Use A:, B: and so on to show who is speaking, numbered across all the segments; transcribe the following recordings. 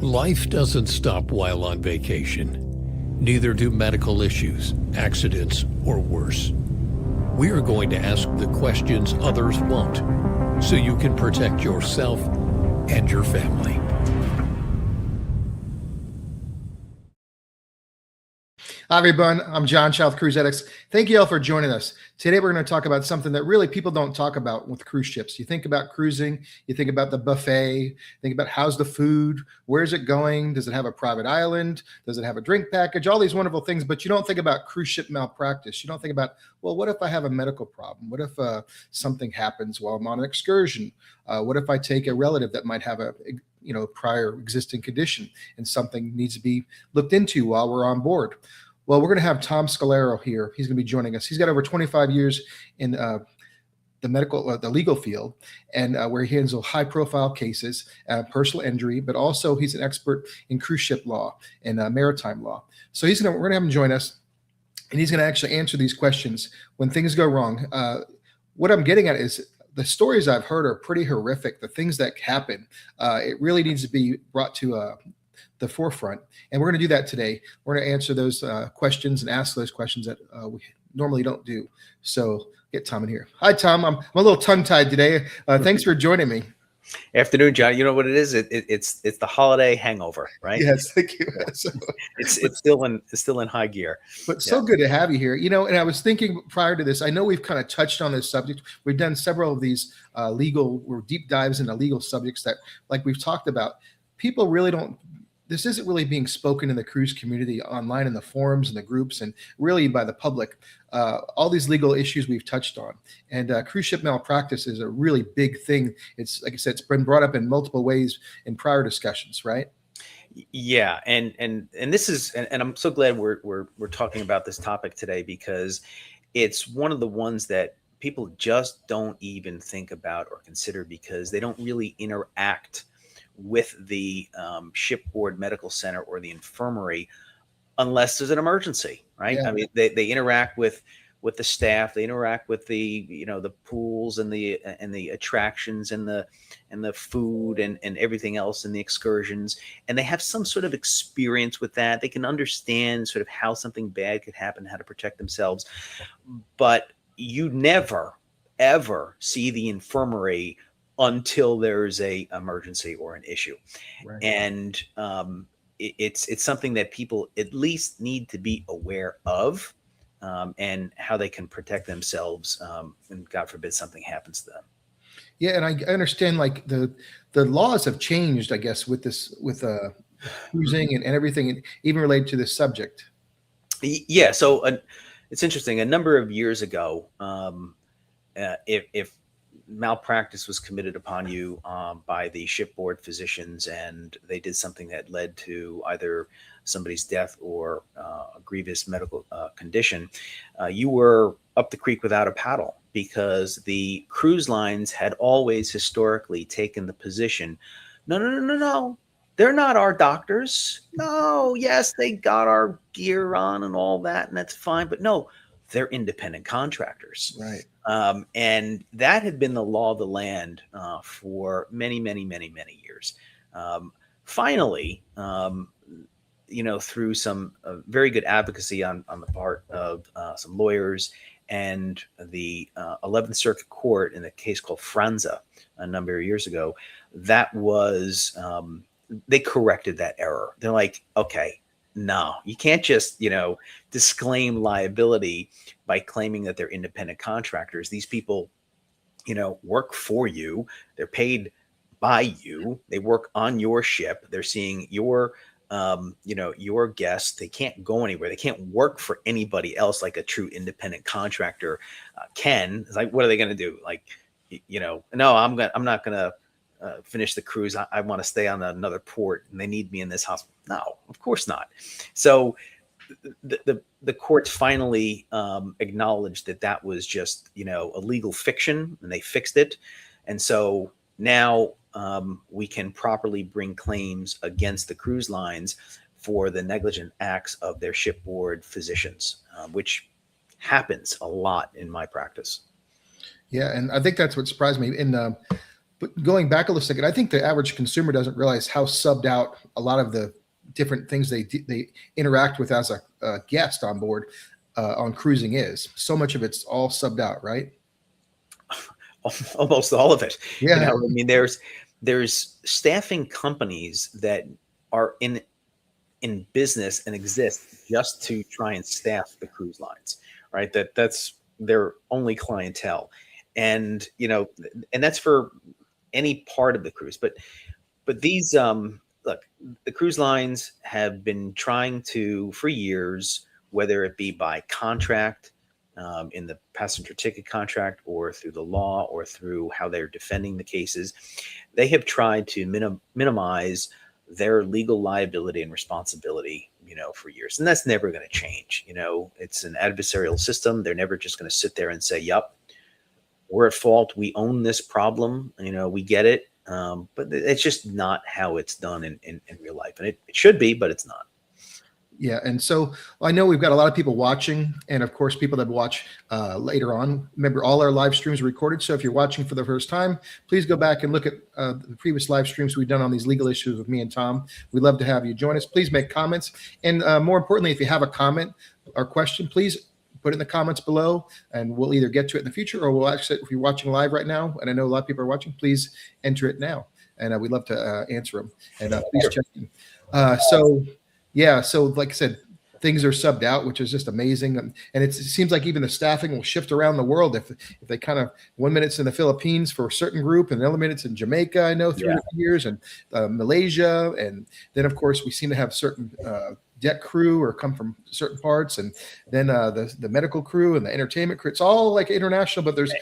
A: Life doesn't stop while on vacation. Neither do medical issues, accidents, or worse. We are going to ask the questions others won't, so you can protect yourself and your family.
B: Hi, everyone. I'm John Child, Cruise Addicts. Thank you all for joining us. Today, we're going to talk about something that really people don't talk about with cruise ships. You think about cruising, you think about the buffet, think about how's the food, where's it going, does it have a private island, does it have a drink package, all these wonderful things, but you don't think about cruise ship malpractice. You don't think about, well, what if I have a medical problem? What if something happens while I'm on an excursion? What if I take a relative that might have a prior existing condition and something needs to be looked into while we're on board? Well, we're going to have Tom Scalero here. He's going to be joining us. He's got over 25 years in the legal field, and where he handles high-profile cases, personal injury, but also he's an expert in cruise ship law and maritime law. So we're going to have him join us, and he's going to actually answer these questions when things go wrong. What I'm getting at is the stories I've heard are pretty horrific. The things that happen, it really needs to be brought to the forefront, and we're going to do that today. We're going to answer those questions and ask those questions that we normally don't do. So get Tom in here. Hi, Tom. I'm a little tongue-tied today. Thanks for joining me.
C: Afternoon, John. You know what it is? It's the holiday hangover, right?
B: Yes, thank you. So,
C: it's still in high gear.
B: But so good to have you here. And I was thinking prior to this, I know we've kind of touched on this subject. We've done several of these legal or deep dives into legal subjects that, like we've talked about, people really don't. This isn't really being spoken in the cruise community online in the forums and the groups and really by the public. All these legal issues we've touched on, and cruise ship malpractice is a really big thing. It's like I said, it's been brought up in multiple ways in prior discussions, right?
C: Yeah, and this is, and I'm so glad we're talking about this topic today, because it's one of the ones that people just don't even think about or consider, because they don't really interact with the shipboard medical center or the infirmary unless there's an emergency, right?
B: Yeah.
C: I mean, they interact with the staff, they interact with the the pools and the attractions and the food and everything else and the excursions, and they have some sort of experience with that. They can understand sort of how something bad could happen, how to protect themselves, but you never ever see the infirmary until there's a emergency or an issue. Right. And it's something that people at least need to be aware of, and how they can protect themselves, and God forbid something happens to them.
B: Yeah, and I understand like the laws have changed, I guess, with cruising and everything, and even related to this subject.
C: Yeah, so it's interesting. A number of years ago, if malpractice was committed upon you by the shipboard physicians, and they did something that led to either somebody's death or a grievous medical condition, you were up the creek without a paddle, because the cruise lines had always historically taken the position, no, they're not our doctors. No, yes, they got our gear on and all that, and that's fine, but no, they're independent contractors.
B: Right.
C: And that had been the law of the land for many, many, many, many years. Finally, through some very good advocacy on the part of some lawyers and the 11th Circuit Court in a case called Franza a number of years ago, that was, they corrected that error. They're like, okay, no, you can't just, disclaim liability by claiming that they're independent contractors. These people, work for you. They're paid by you. They work on your ship. They're seeing your guests. They can't go anywhere. They can't work for anybody else like a true independent contractor can. It's like, what are they going to do? Like, no, I'm not going to finish the cruise. I want to stay on another port, and they need me in this hospital. No, of course not. So the courts finally acknowledged that was just, a legal fiction, and they fixed it. And so now we can properly bring claims against the cruise lines for the negligent acts of their shipboard physicians, which happens a lot in my practice.
B: Yeah, and I think that's what surprised me. In But going back a little second, I think the average consumer doesn't realize how subbed out a lot of the different things they interact with as a guest on board on cruising is. So much of it's all subbed out, right?
C: Almost all of it.
B: Yeah.
C: I mean, there's staffing companies that are in business and exist just to try and staff the cruise lines, right? That's their only clientele. And, and that's for any part of the cruise. But these, look, the cruise lines have been trying to, for years, whether it be by contract, in the passenger ticket contract, or through the law, or through how they're defending the cases, they have tried to minimize their legal liability and responsibility, for years. And that's never going to change. It's an adversarial system. They're never just going to sit there and say, "Yup, we're at fault. We own this problem. We get it." But it's just not how it's done in real life. And it should be, but it's not.
B: Yeah. And so I know we've got a lot of people watching, and of course, people that watch later on. Remember, all our live streams are recorded. So if you're watching for the first time, please go back and look at the previous live streams we've done on these legal issues with me and Tom. We'd love to have you join us. Please make comments. And more importantly, if you have a comment or question, please put it in the comments below, and we'll either get to it in the future, or we'll actually, if you're watching live right now, and I know a lot of people are watching, please enter it now. And we'd love to answer them. And please check them. So like I said, things are subbed out, which is just amazing. And it seems like even the staffing will shift around the world. If they kind of, 1 minute's in the Philippines for a certain group, and another minute's in Jamaica, I know, through the years, and Malaysia. And then, of course, we seem to have certain deck crew or come from certain parts. And then the medical crew and the entertainment crew. It's all like international, but there's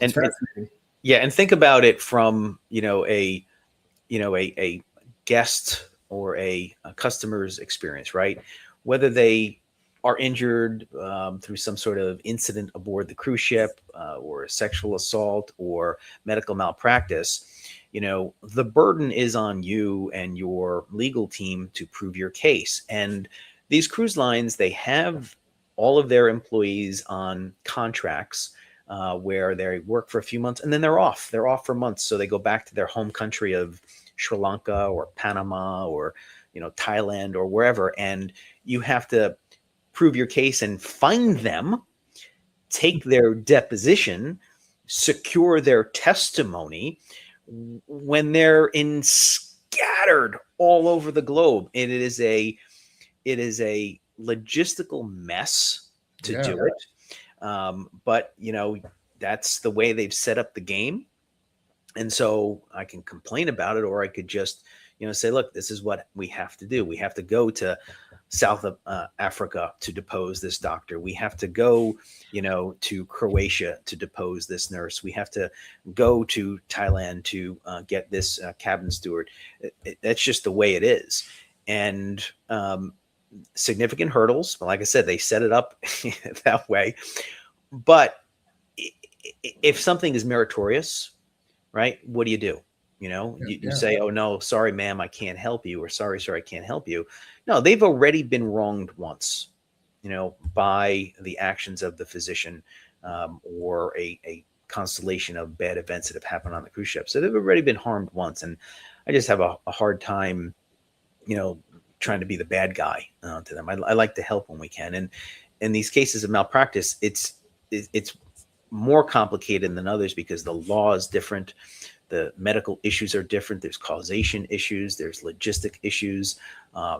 C: and think about it from, a guest or a customer's experience, right? Whether they are injured through some sort of incident aboard the cruise ship, or a sexual assault or medical malpractice, the burden is on you and your legal team to prove your case. And these cruise lines, they have all of their employees on contracts where they work for a few months and then they're off. They're off for months. So they go back to their home country of Sri Lanka or Panama or, Thailand or wherever. And you have to prove your case and find them, take their deposition, secure their testimony when they're scattered all over the globe. And it is a logistical mess to do it. But that's the way they've set up the game. And so I can complain about it, or I could just, say, look, this is what we have to do. We have to go to South Africa to depose this doctor. We have to go, to Croatia to depose this nurse. We have to go to Thailand to get this cabin steward. That's just the way it is. And significant hurdles. Like I said, they set it up that way. But if something is meritorious, right, what do? You say, "Oh no, sorry, ma'am, I can't help you," or "Sorry, sir, I can't help you." No, they've already been wronged once, by the actions of the physician, or a constellation of bad events that have happened on the cruise ship. So they've already been harmed once. And I just have a hard time, trying to be the bad guy to them. I like to help when we can. And in these cases of malpractice, it's more complicated than others because the law is different. The medical issues are different. There's causation issues. There's logistic issues.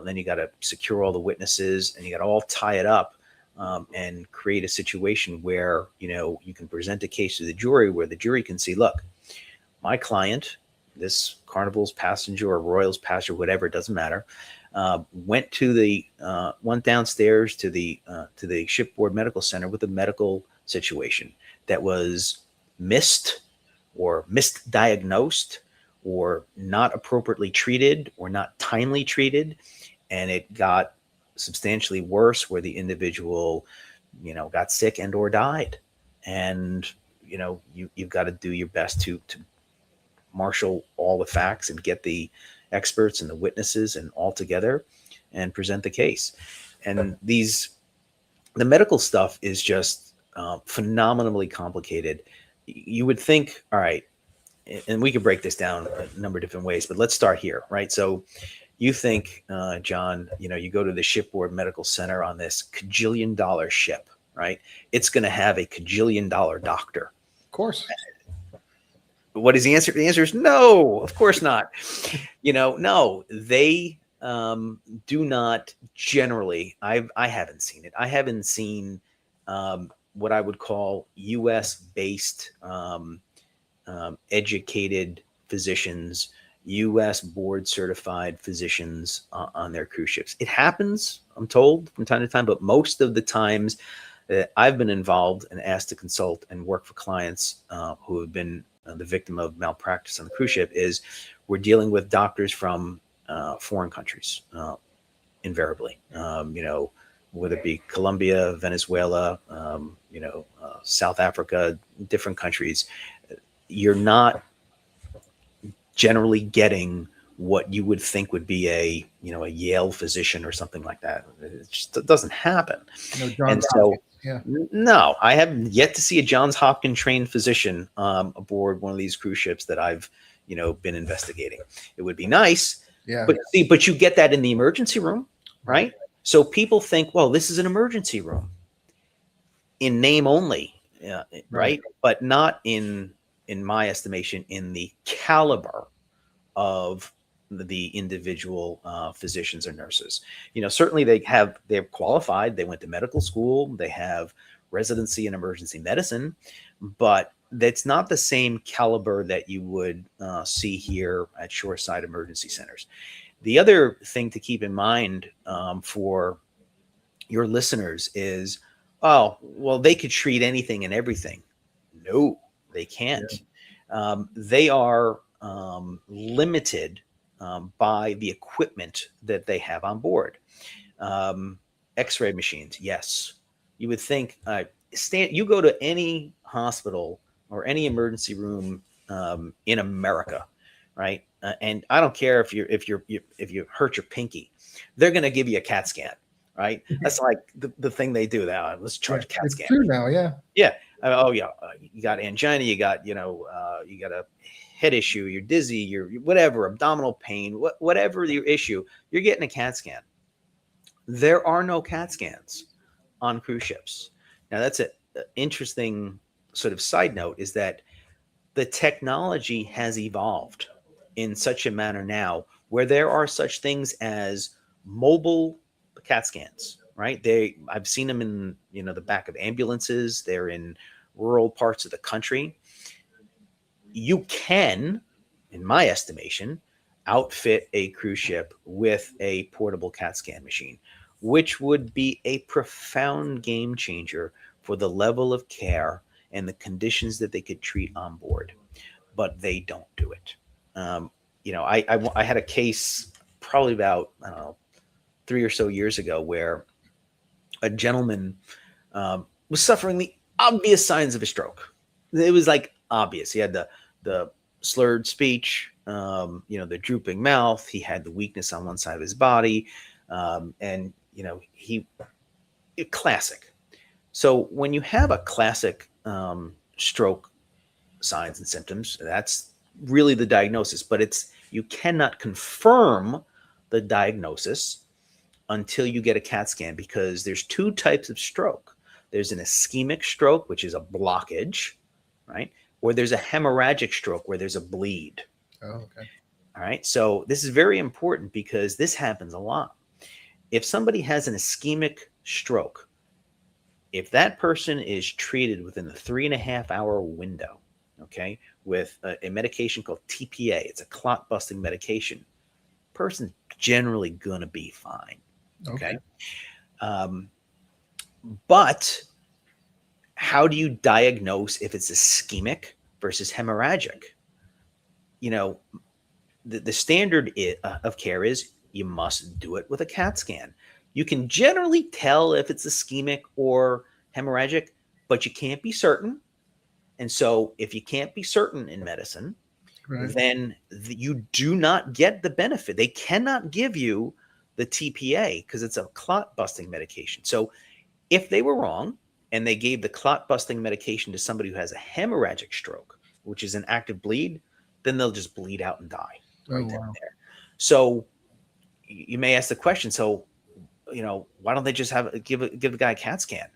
C: Then you got to secure all the witnesses, and you got to all tie it up and create a situation where, you can present a case to the jury where the jury can see, look, my client, this Carnival's passenger or Royal's passenger, whatever, it doesn't matter, went downstairs to the shipboard medical center with a medical situation that was missed or misdiagnosed or not appropriately treated or not timely treated. And it got substantially worse where the individual, got sick and or died. And, you've got to do your best to marshal all the facts and get the experts and the witnesses and all together and present the case. And the medical stuff is just phenomenally complicated. You would think, all right, and we could break this down a number of different ways, but let's start here, right? So you think, John, you go to the shipboard medical center on this $1,000,000,000 ship, right? It's going to have a $1,000,000,000 doctor.
B: Of course.
C: What is the answer? The answer is no, of course not. No, they do not generally. I haven't seen it. I haven't seen what I would call U.S. based educated physicians, U.S. board certified physicians on their cruise ships. It happens, I'm told, from time to time, but most of the times that I've been involved and asked to consult and work for clients who have been the victim of malpractice on the cruise ship is we're dealing with doctors from foreign countries, invariably, whether it be Colombia, Venezuela, South Africa, different countries. You're not generally getting what you would think would be a Yale physician or something like that. It just doesn't happen. And so, no, I haven't yet to see a Johns Hopkins trained physician aboard one of these cruise ships that I've, been investigating. It would be nice, but you get that in the emergency room, right? So people think, well, this is an emergency room in name only, right? But not in my estimation, in the caliber of the individual physicians or nurses. Certainly they're qualified. They went to medical school. They have residency in emergency medicine, but that's not the same caliber that you would see here at shoreside emergency centers. The other thing to keep in mind for your listeners is, oh, well, they could treat anything and everything. No, they can't. They are limited by the equipment that they have on board. X-ray machines, yes. You would think, you go to any hospital or any emergency room in America, right? And I don't care if you hurt your pinky, they're going to give you a CAT scan, right? That's like the thing they do now. Let's charge a CAT scan.
B: It's true now, yeah.
C: Yeah. You got angina, you got a head issue, you're dizzy, you're whatever, abdominal pain, whatever your issue, you're getting a CAT scan. There are no CAT scans on cruise ships. Now that's an interesting sort of side note, is that the technology has evolved in such a manner now where there are such things as mobile CAT scans, right? I've seen them in, the back of ambulances. They're in rural parts of the country. You can, in my estimation, outfit a cruise ship with a portable CAT scan machine, which would be a profound game changer for the level of care and the conditions that they could treat on board, but they don't do it. I had a case probably about, 3 or so years ago where a gentleman was suffering the obvious signs of a stroke. It was like obvious. He had the slurred speech, the drooping mouth. He had the weakness on one side of his body. And classic. So when you have a classic stroke signs and symptoms, that's really the diagnosis, but you cannot confirm the diagnosis until you get a CAT scan, because there's two types of stroke. There's an ischemic stroke, which is a blockage, right? Or there's a hemorrhagic stroke where there's a bleed.
B: Oh, okay.
C: All right. So this is very important because this happens a lot. If somebody has an ischemic stroke, if that person is treated within the 3.5 hour window, okay, with a medication called TPA, it's a clot busting medication, person's generally going to be fine. Okay. But how do you diagnose if it's ischemic versus hemorrhagic? The standard of care is you must do it with a CAT scan. You can generally tell if it's ischemic or hemorrhagic, but you can't be certain. And so if you can't be certain in medicine, then you do not get the benefit. They cannot give you the TPA because it's a clot busting medication. So if they were wrong and they gave the clot busting medication to somebody who has a hemorrhagic stroke, which is an active bleed, then they'll just bleed out and die right
B: Oh,
C: then
B: wow.
C: and there. So you may ask the question, so, why don't they just give the guy a CAT scan?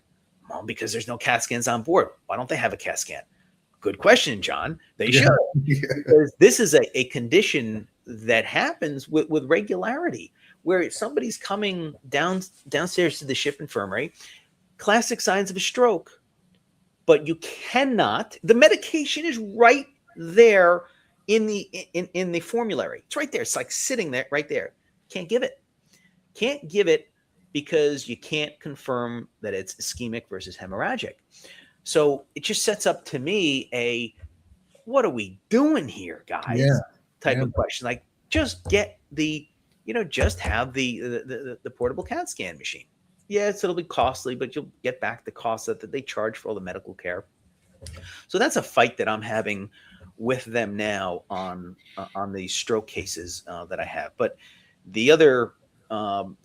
C: Well, because there's no CAT scans on board. Why don't they have a CAT scan? Good question, John. They
B: Yeah.
C: should,
B: Yeah.
C: because this is a condition that happens with regularity, where somebody's coming downstairs to the ship infirmary, classic signs of a stroke, but you cannot. The medication is right there in the formulary. It's right there. It's like sitting there, right there. Can't give it. Can't give it because you can't confirm that it's ischemic versus hemorrhagic. So it just sets up to me what are we doing here, guys?
B: Yeah.
C: Type
B: Yeah.
C: of question. Like, just get just have the portable CAT scan machine. Yes, it'll be costly, but you'll get back the cost that they charge for all the medical care. So that's a fight that I'm having with them now on the stroke cases that I have. But the other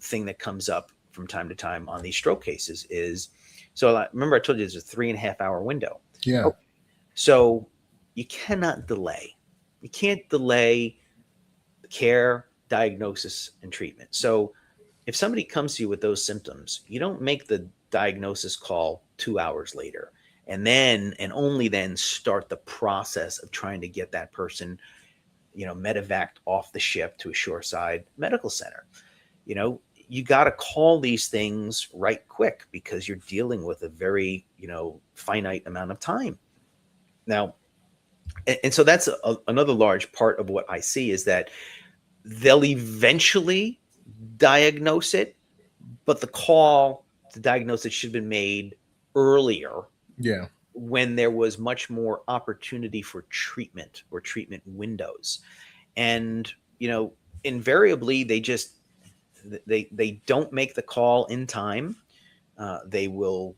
C: thing that comes up from time to time on these stroke cases is, so remember I told you there's a 3.5 hour window.
B: Yeah.
C: Okay. So you cannot delay. You can't delay care, diagnosis, and treatment. So if somebody comes to you with those symptoms, you don't make the diagnosis call 2 hours later and only then start the process of trying to get that person, medevaced off the ship to a shoreside medical center. You got to call these things right quick because you're dealing with a very, finite amount of time. Now, and so that's another large part of what I see is that they'll eventually diagnose it, but the call to diagnose it should have been made earlier.
B: Yeah.
C: When there was much more opportunity for treatment or treatment windows. And, invariably they don't make the call in time. They will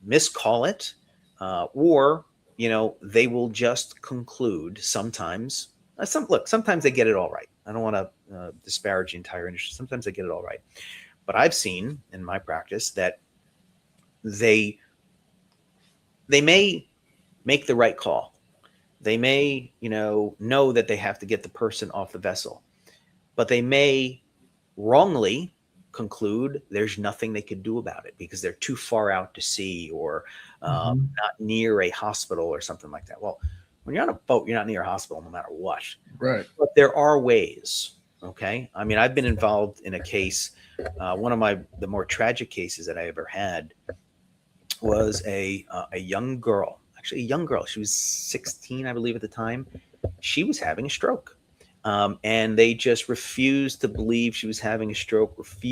C: miscall it, or, they will just conclude sometimes. Sometimes they get it all right. I don't want to disparage the entire industry. Sometimes they get it all right. But I've seen in my practice that they may make the right call. They may, know that they have to get the person off the vessel, but they may wrongly conclude there's nothing they could do about it because they're too far out to sea or not near a hospital or something like that. Well, when you're on a boat, you're not near a hospital no matter what.
B: Right.
C: But there are ways. Okay. I mean, I've been involved in a case. One of the more tragic cases that I ever had was a young girl, actually a young girl. She was 16, I believe at the time. She was having a stroke. And they just refused to believe she was having a stroke, because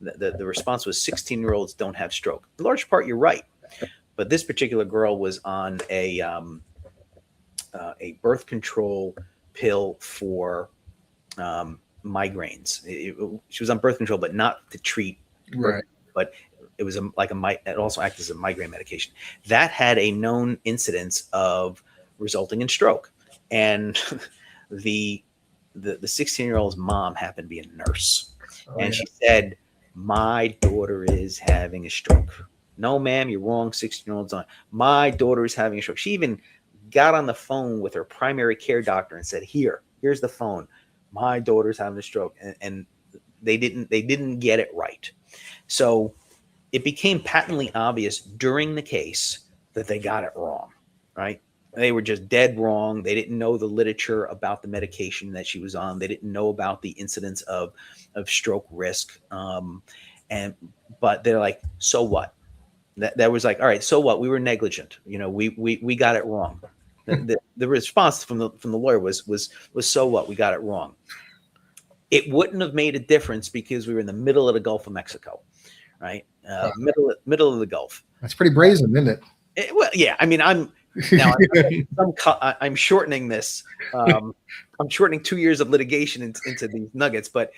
C: the response was 16-year-olds don't have stroke. In large part, you're right. But this particular girl was on a birth control pill for migraines. She was on birth control, but not to treat birth,
B: Right.
C: but it was it also acted as a migraine medication. That had a known incidence of resulting in stroke. And the 16-year-old's mom happened to be a nurse. She said, my daughter is having a stroke. No, ma'am, you're wrong. 16-year-old's on. My daughter is having a stroke. She even got on the phone with her primary care doctor and said, here's the phone. My daughter's having a stroke. And they didn't get it right. So it became patently obvious during the case that they got it wrong, right? They were just dead wrong. They didn't know the literature about the medication that she was on. They didn't know about the incidence of stroke risk. But they're like, so what? That was like, all right, so what? We were negligent. We got it wrong. The response from the lawyer was so what? We got it wrong. It wouldn't have made a difference because we were in the middle of the Gulf of Mexico, right? Middle of the Gulf.
B: That's pretty brazen, isn't it?
C: Well, yeah. I mean, I'm shortening this. I'm shortening 2 years of litigation into these nuggets, but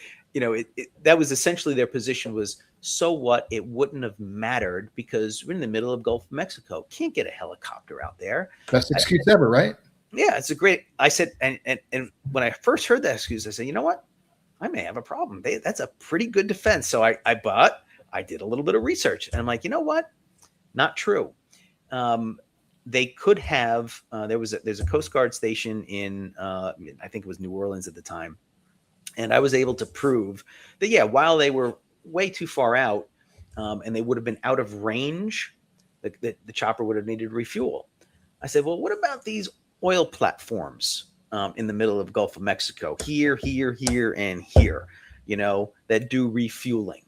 C: that was essentially their position was, so what? It wouldn't have mattered because we're in the middle of Gulf of Mexico. Can't get a helicopter out there.
B: Best excuse ever, right?
C: Yeah, it's a great. I said, and when I first heard that excuse, I said, you know what? I may have a problem. That's a pretty good defense. So I did a little bit of research, and I'm like, you know what? Not true. they could have. There's a Coast Guard station in I think it was New Orleans at the time, and I was able to prove that while they were way too far out, and they would have been out of range, the chopper would have needed refuel. I said, well, what about these oil platforms in the middle of the Gulf of Mexico, here, and here, that do refueling?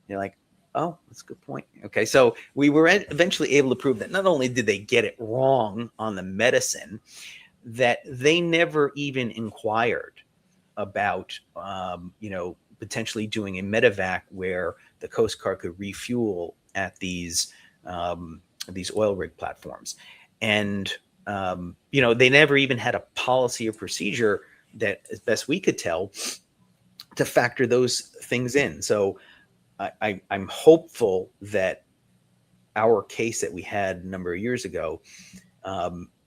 C: You're like, oh, that's a good point. Okay, so we were eventually able to prove that not only did they get it wrong on the medicine, that they never even inquired about, potentially doing a medevac where the Coast Guard could refuel at these oil rig platforms. And, they never even had a policy or procedure that, as best we could tell, to factor those things in. So I'm hopeful that our case that we had a number of years ago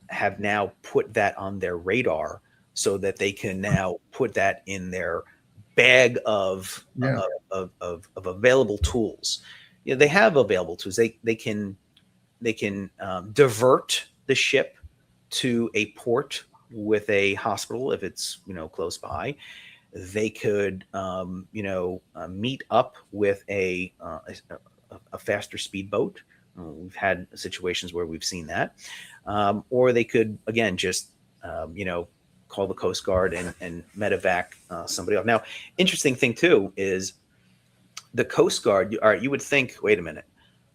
C: have now put that on their radar so that they can now put that in their bag of available tools. They have available tools. They can divert the ship to a port with a hospital if it's close by. They could meet up with a faster speedboat. We've had situations where we've seen that, or they could again just call the Coast Guard and medevac somebody else. Now, interesting thing too is the Coast Guard. All right, you would think, wait a minute,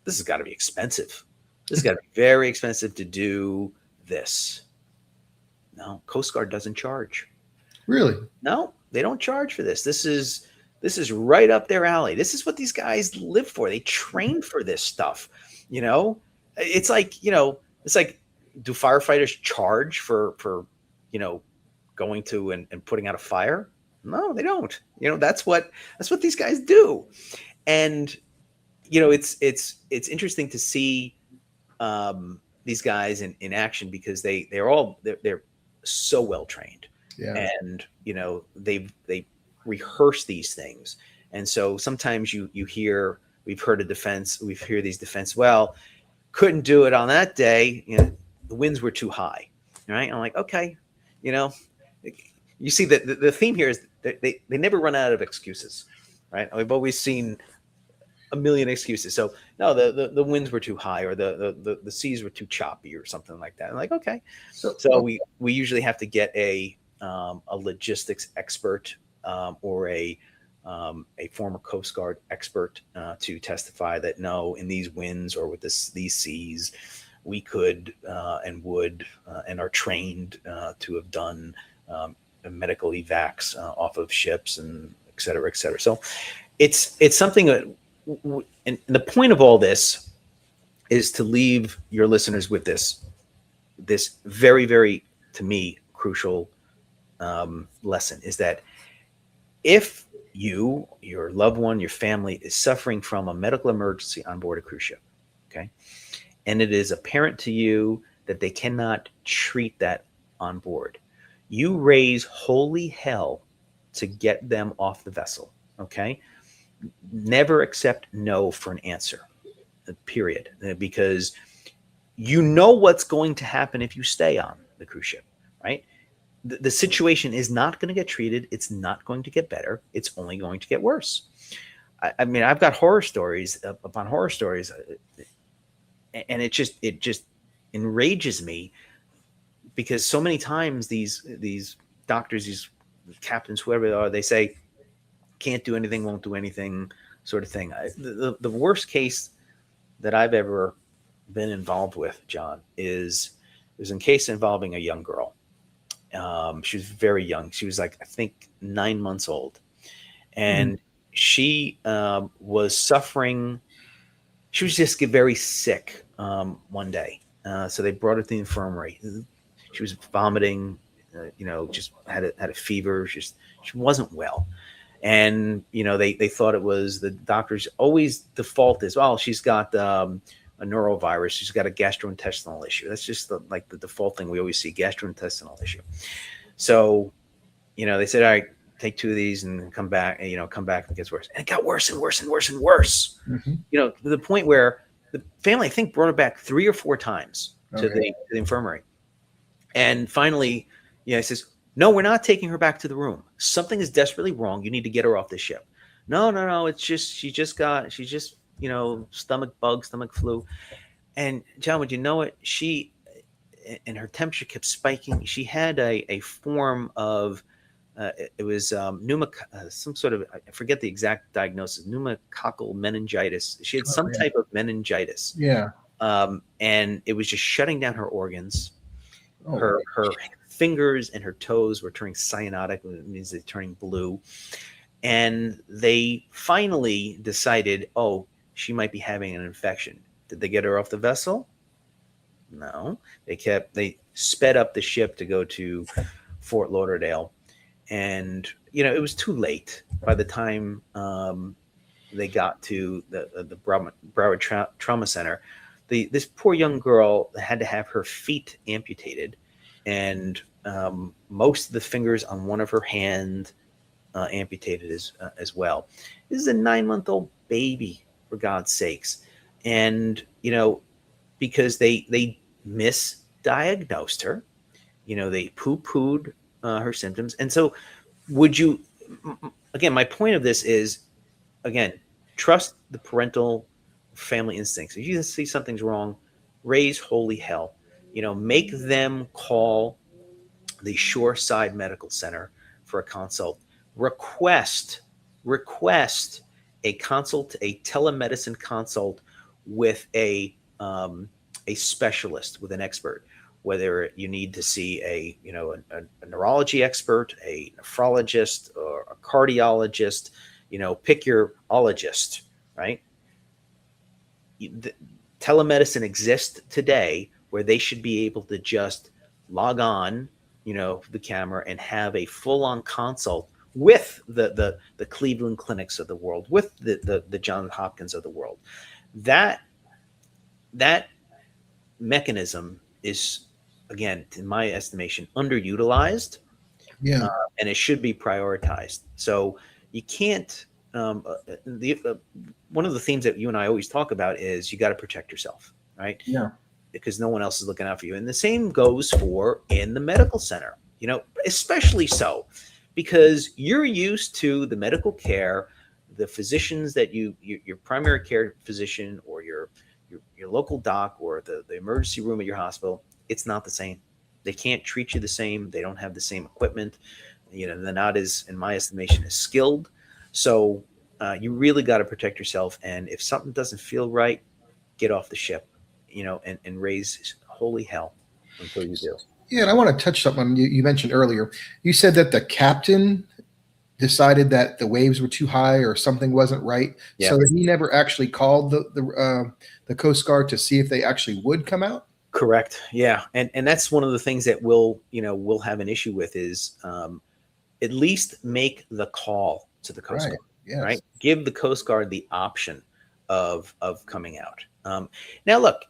C: this has got to be expensive. This has got to be very expensive to do this. No, Coast Guard doesn't charge.
B: Really?
C: No, they don't charge for this. This is right up their alley. This is what these guys live for. They train for this stuff. It's like, do firefighters charge for going to and putting out a fire? No, they don't. That's what these guys do. And it's interesting to see these guys in action because they're so well trained. Yeah. And they rehearse these things. And so sometimes we've heard these defense, well, couldn't do it on that day, the winds were too high. Right? I'm like, okay, you see that the theme here is that they never run out of excuses, right? We've always seen a million excuses. So no, the winds were too high, or the seas were too choppy, or something like that. I'm like, okay. So we usually have to get a logistics expert or a former Coast Guard expert to testify that no, in these winds or with these seas, we could and would and are trained to have done medical evacs off of ships and et cetera, et cetera. So it's something that, and the point of all this is to leave your listeners with this very, very, to me, crucial lesson, is that if you, your loved one, your family is suffering from a medical emergency on board a cruise ship, okay, and it is apparent to you that they cannot treat that on board, you raise holy hell to get them off the vessel, okay? Never accept no for an answer, period, because you know what's going to happen if you stay on the cruise ship, right? The situation is not going to get treated. It's not going to get better. It's only going to get worse. I mean, I've got horror stories upon horror stories, and it just enrages me, because so many times these doctors, these captains, whoever they are, they say, can't do anything, won't do anything, sort of thing. The worst case that I've ever been involved with, John, was a case involving a young girl. She was very young. She was like, I think 9 months old. And she was suffering. She was just very sick one day. So they brought her to the infirmary. She was vomiting, just had a fever. She wasn't well. And, they thought it was, the doctors always default is, oh, she's got a neurovirus. She's got a gastrointestinal issue. That's just the default thing we always see, gastrointestinal issue. So, they said, all right, take 2 of these and come back, and it gets worse. And it got worse and worse and worse and worse, to the point where the family, I think, brought her back 3 or 4 times. to
B: Okay.
C: the infirmary. And finally, he says, "No, we're not taking her back to the room. Something is desperately wrong. You need to get her off the ship." No, no, no. It's just she's just stomach bug, stomach flu. And John, would you know it? And her temperature kept spiking. She had a form of it was some sort of, I forget the exact diagnosis, pneumococcal meningitis. She had some type of meningitis.
B: Yeah.
C: And it was just shutting down her organs.
B: Oh,
C: Her fingers and her toes were turning cyanotic, which means they're turning blue. And they finally decided, oh, she might be having an infection. Did they get her off the vessel? No. They sped up the ship to go to Fort Lauderdale. And, it was too late by the time they got to the Broward Trauma Center. This poor young girl had to have her feet amputated, and most of the fingers on one of her hand amputated as well. This is a 9-month-old baby, for God's sakes. And, because they misdiagnosed her, they poo-pooed her symptoms. And so again, my point of this is, again, trust the parental family instincts. If you see something's wrong, raise holy hell. Make them call the Shoreside Medical Center for a consult. Request a telemedicine consult with a specialist, with an expert. Whether you need to see a neurology expert, a nephrologist, or a cardiologist, pick your ologist, right? Telemedicine exists today where they should be able to just log on, the camera and have a full-on consult with the Cleveland Clinics of the world, with the Johns Hopkins of the world. That mechanism is, again, in my estimation, underutilized.
B: Yeah.
C: And it should be prioritized. So you can't. One of the themes that you and I always talk about is you got to protect yourself, right?
B: Yeah.
C: Because no one else is looking out for you. And the same goes for in the medical center, especially so, because you're used to the medical care, the physicians that your primary care physician or your local doc or the emergency room at your hospital. It's not the same. They can't treat you the same. They don't have the same equipment. They're not as, in my estimation, as skilled. So you really got to protect yourself. And if something doesn't feel right, get off the ship, and raise holy hell until you do.
B: Yeah, and I want to touch something you mentioned earlier. You said that the captain decided that the waves were too high or something wasn't right, so that he never actually called the Coast Guard to see if they actually would come out.
C: Correct. Yeah, and that's one of the things that we'll have an issue with is at least make the call to the Coast Guard.
B: Yes.
C: Right. Give the Coast Guard the option of coming out. Now, look,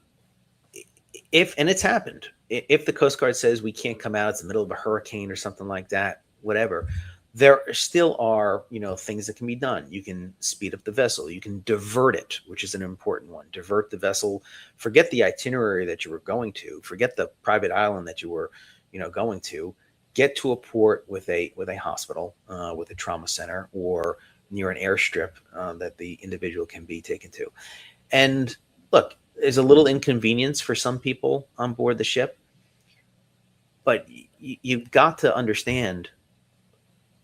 C: and it's happened. If the Coast Guard says we can't come out, it's the middle of a hurricane or something like that, whatever, there still are, things that can be done. You can speed up the vessel. You can divert it, which is an important one. Divert the vessel. Forget the itinerary that you were going to. Forget the private island that you were, going to. Get to a port with a hospital, with a trauma center, or near an airstrip that the individual can be taken to. And look, there's a little inconvenience for some people on board the ship, but you've got to understand,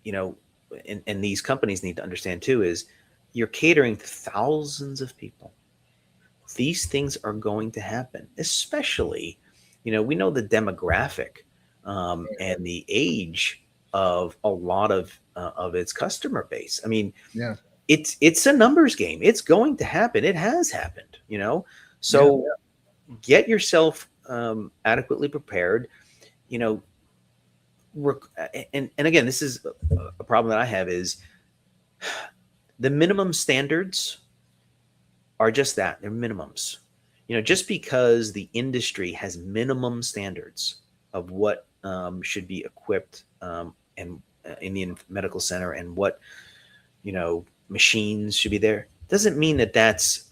C: and these companies need to understand too, is you're catering to thousands of people. These things are going to happen, especially, we know the demographic and the age of a lot of its customer base. I mean,
B: yeah,
C: it's a numbers game. It's going to happen. It has happened, So get yourself adequately prepared, and again, this is a problem that I have is the minimum standards are just that. They're minimums. Just because the industry has minimum standards of what should be equipped and in the medical center and what, machines should be there, doesn't mean that that's,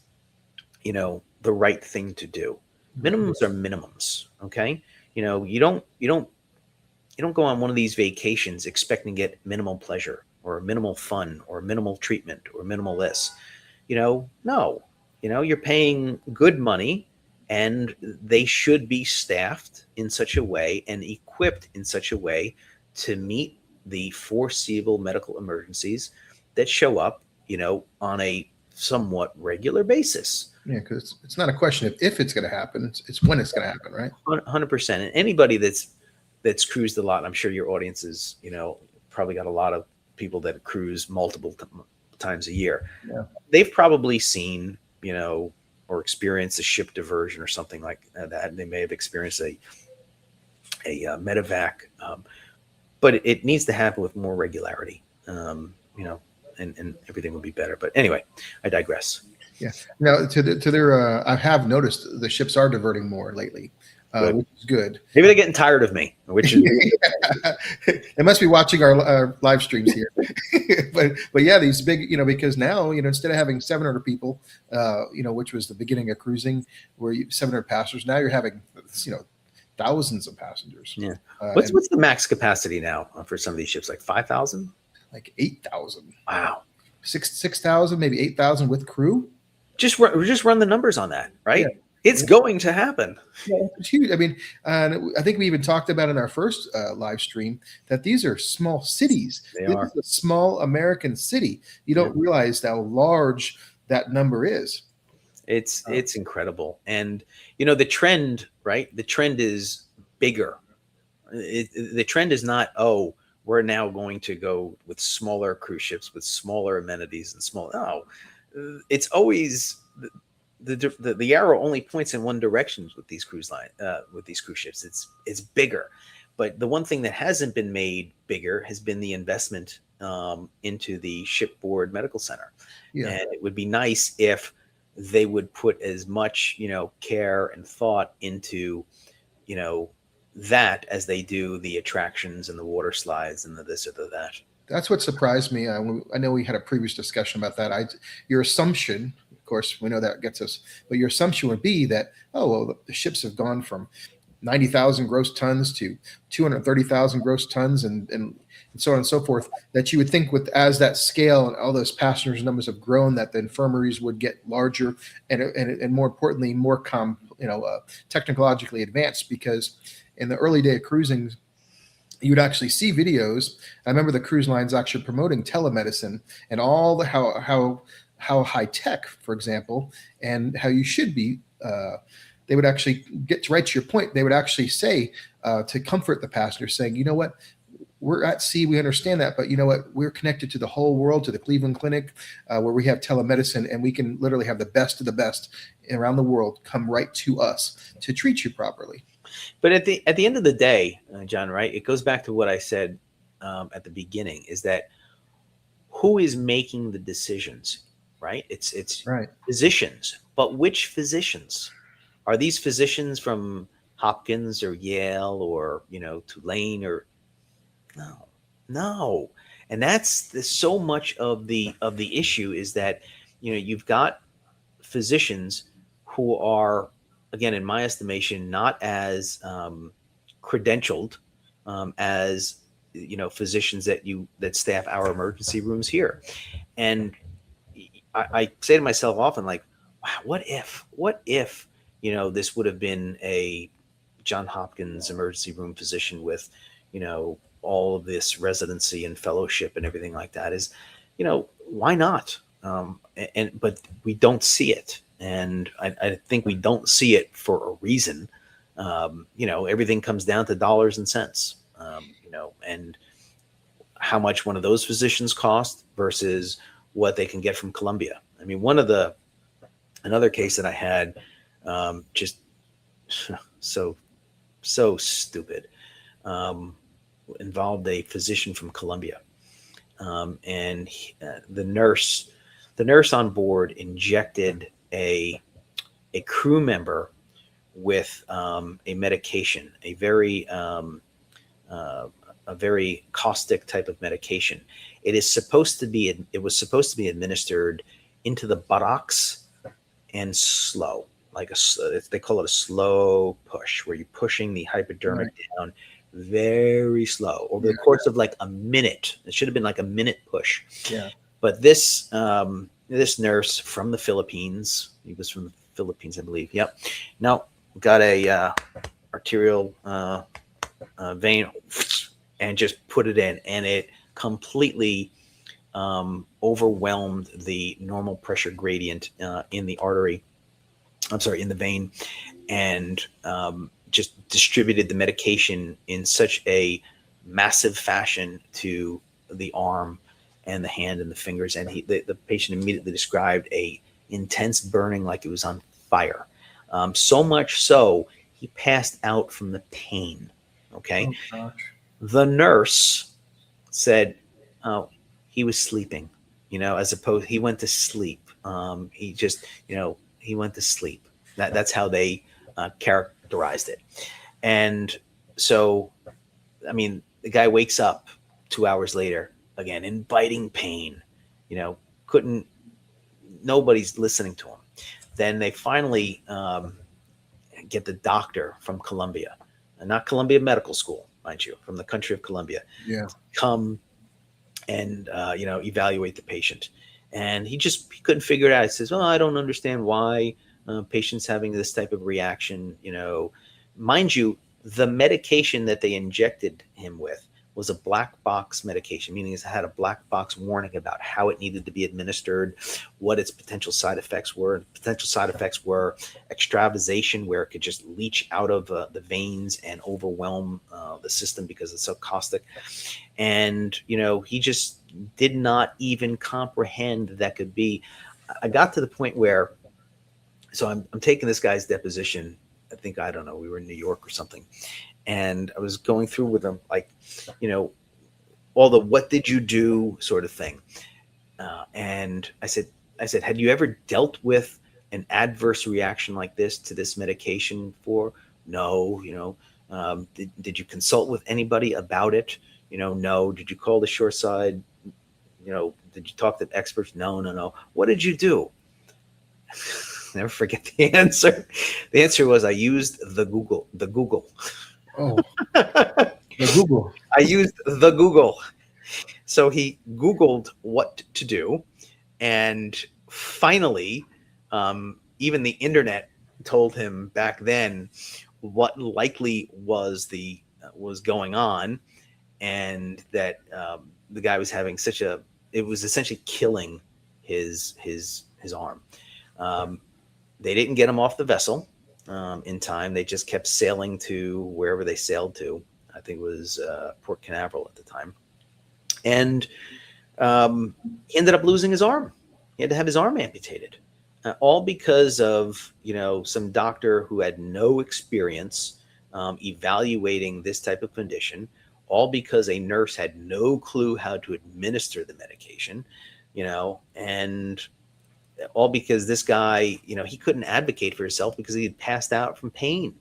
C: the right thing to do. Minimums are minimums. Okay. You don't go on one of these vacations expecting to get minimal pleasure or minimal fun or minimal treatment or minimal this. No. You're paying good money, and they should be staffed in such a way and equipped in such a way to meet the foreseeable medical emergencies that show up, on a somewhat regular basis.
B: Yeah, because it's not a question of if it's going to happen; it's when it's going to happen, right?
C: 100%. And anybody that's cruised a lot, I'm sure your audience is, probably got a lot of people that cruise multiple times a year.
B: Yeah.
C: They've probably seen, or experienced a ship diversion or something like that. They may have experienced a medevac, but it needs to happen with more regularity, and everything will be better. But anyway, I digress.
B: Yeah. Now, to their, I have noticed the ships are diverting more lately, which is good.
C: Maybe they're getting tired of me, which is
B: They must be watching our live streams here. but yeah, these big, because now, instead of having 700 people, which was the beginning of cruising, where 700 passengers, now you're having, thousands of passengers.
C: Yeah. What's the max capacity now for some of these ships? Like 5,000?
B: Like 8,000.
C: Wow.
B: 6,000, maybe 8,000 with crew.
C: Just run the numbers on that, right?
B: Yeah.
C: It's going to happen.
B: Yeah, it's huge. I mean, I think we even talked about in our first live stream that these are small cities.
C: They
B: This
C: are.
B: is a small American city. You don't realize how large that number is.
C: It's incredible. And, the trend, right? The trend is bigger. The trend is not, we're now going to go with smaller cruise ships with smaller amenities and small. No, it's always the arrow only points in one direction with these cruise ships. It's bigger, but the one thing that hasn't been made bigger has been the investment into the shipboard medical center.
B: Yeah.
C: And it would be nice if they would put as much care and thought into that as they do the attractions and the water slides and the this or the that.
B: That's what surprised me. I know we had a previous discussion about that. Your assumption, of course, we know that gets us, but your assumption would be that, the ships have gone from 90,000 gross tons to 230,000 gross tons and so on and so forth, that you would think as that scale and all those passengers numbers have grown, that the infirmaries would get larger and more importantly, more technologically advanced, because in the early day of cruising, you'd actually see videos. I remember the cruise lines actually promoting telemedicine and all the how high tech, for example, and how you should be. They would actually get right to your point. They would actually say to comfort the passenger, saying, "You know what? We're at sea. We understand that, but you know what? We're connected to the whole world, to the Cleveland Clinic, where we have telemedicine, and we can literally have the best of the best around the world come right to us to treat you properly."
C: But at the end of the day, John, right? It goes back to what I said at the beginning: is that who is making the decisions, right? It's
B: right.
C: Physicians, but which physicians? Are these physicians from Hopkins or Yale or Tulane or no? And that's so much of the issue is that you've got physicians who are, again, in my estimation, not as credentialed as physicians that staff our emergency rooms here. And I say to myself often, like, wow, what if this would have been a John Hopkins emergency room physician with all of this residency and fellowship and everything like that? Is why not? But we don't see it. And I think we don't see it for a reason. Everything comes down to dollars and cents, and how much one of those physicians cost versus what they can get from Columbia. I mean, another case that I had, just so stupid, involved a physician from Columbia. And the nurse on board injected a crew member with a medication, a very caustic type of medication. It was supposed to be administered into the buttocks and slow, like they call it a slow push, where you're pushing the hypodermic down very slow over the course of like a minute. It should have been like a minute push.
B: Yeah.
C: But this this nurse from the Philippines, he was from the Philippines, I believe. Yep. Now got a arterial vein and just put it in, and it completely overwhelmed the normal pressure gradient in the artery. I'm sorry, in the vein, and just distributed the medication in such a massive fashion to the arm and the hand and the fingers. And the patient immediately described a intense burning, like it was on fire. So much so, he passed out from the pain. Okay.
B: Oh, gosh.
C: The nurse said, oh, he was sleeping, as opposed, he went to sleep. He just, he went to sleep. That's how they characterized it. And so, I mean, the guy wakes up 2 hours later, again, in biting pain, nobody's listening to him. Then they finally get the doctor from Columbia, and not Columbia Medical School, mind you, from the country of Colombia, come and, evaluate the patient. And he couldn't figure it out. He says, well, I don't understand why patients having this type of reaction, mind you, the medication that they injected him with was a black box medication, meaning it had a black box warning about how it needed to be administered, what its potential side effects were. And potential side effects were extravasation, where it could just leach out of the veins and overwhelm the system because it's so caustic. And, he just did not even comprehend that could be. I got to the point where, so I'm taking this guy's deposition. I don't know, we were in New York or something. And I was going through with him, like, all the what did you do sort of thing. And I said, had you ever dealt with an adverse reaction like this to this medication before? No. Did you consult with anybody about it? No. Did you call the shoreside? Did you talk to experts? No. What did you do? Never forget the answer. The answer was, I used the Google.
B: Oh, the Google.
C: I used the Google. So he Googled what to do. And finally, even the internet told him back then what likely was going on, and that the guy was having it was essentially killing his arm. They didn't get him off the vessel in time. They just kept sailing to wherever they sailed to. I think it was Port Canaveral at the time. And he ended up losing his arm. He had to have his arm amputated, all because of, some doctor who had no experience evaluating this type of condition, all because a nurse had no clue how to administer the medication, and all because this guy, he couldn't advocate for himself because he had passed out from pain.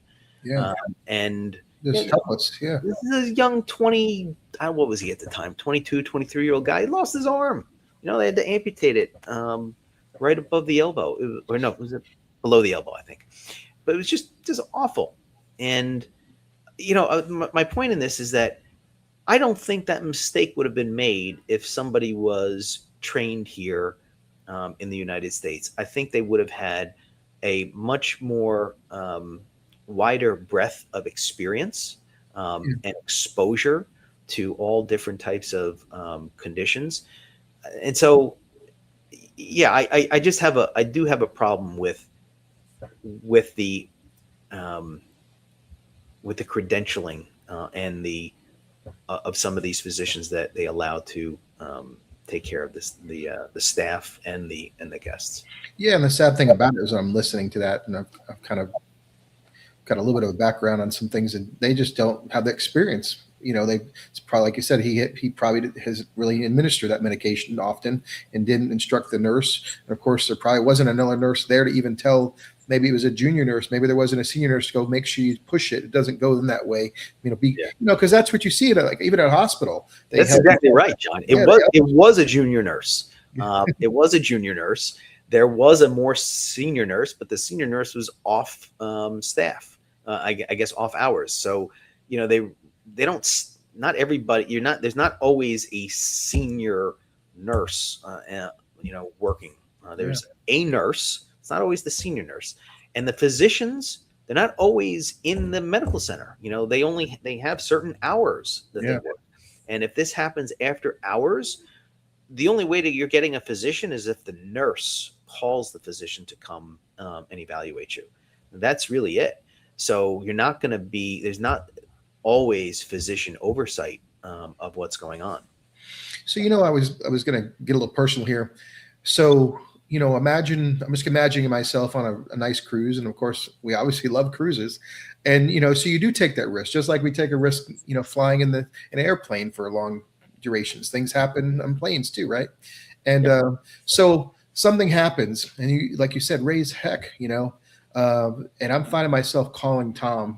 B: Yeah.
C: And
B: just helpless. Yeah.
C: This is a young 20, what was he at the time? 22, 23-year-old guy. He lost his arm. They had to amputate it right above the elbow. Was it below the elbow, I think. But it was just awful. And, my point in this is that I don't think that mistake would have been made if somebody was trained here in the United States. I think they would have had a much more wider breadth of experience and exposure to all different types of conditions. And so, I do have a problem with the credentialing and the of some of these physicians that they allow to take care of the staff and the guests.
B: Yeah, and the sad thing about it is I'm listening to that, and I've kind of got a little bit of a background on some things, and they just don't have the experience. It's probably, like you said, he probably has really administered that medication often and didn't instruct the nurse. And of course, there probably wasn't another nurse there to even tell. Maybe it was a junior nurse. Maybe there wasn't a senior nurse to go make sure you push it. It doesn't go in that way. Because that's what you see even at a hospital. That's
C: exactly right, John. It was a junior nurse. It was a junior nurse There was a more senior nurse, but the senior nurse was off staff, I guess off hours. So, they don't, not everybody, there's not always a senior nurse, working. There's a nurse. It's not always the senior nurse. And the physicians, they're not always in the medical center. They have certain hours that they work. And if this happens after hours, the only way that you're getting a physician is if the nurse calls the physician to come and evaluate you. That's really it. So there's not always physician oversight of what's going on.
B: So, I was going to get a little personal here. So, I'm just imagining myself on a nice cruise. And of course, we obviously love cruises. And, so you do take that risk, just like we take a risk, flying in an airplane for long durations. Things happen on planes too, right? And so something happens, and you, like you said, raise heck, and I'm finding myself calling Tom,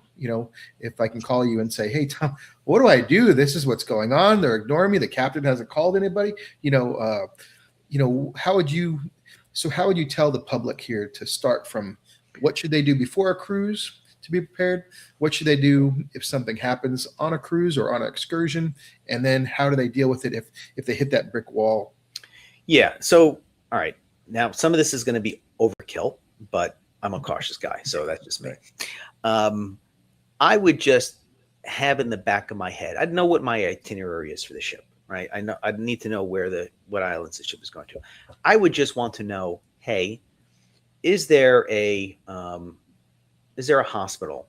B: if I can call you and say, hey, Tom, what do I do? This is what's going on. They're ignoring me. The captain hasn't called anybody. How would you tell the public here to start from what should they do before a cruise to be prepared? What should they do if something happens on a cruise or on an excursion? And then how do they deal with it if they hit that brick wall?
C: Yeah. So, all right. Now, some of this is going to be overkill, but I'm a cautious guy, so that's just me. I would just have in the back of my head, I'd know what my itinerary is for the ship, right? I'd need to know what islands the ship is going to. I would just want to know, hey, is there a hospital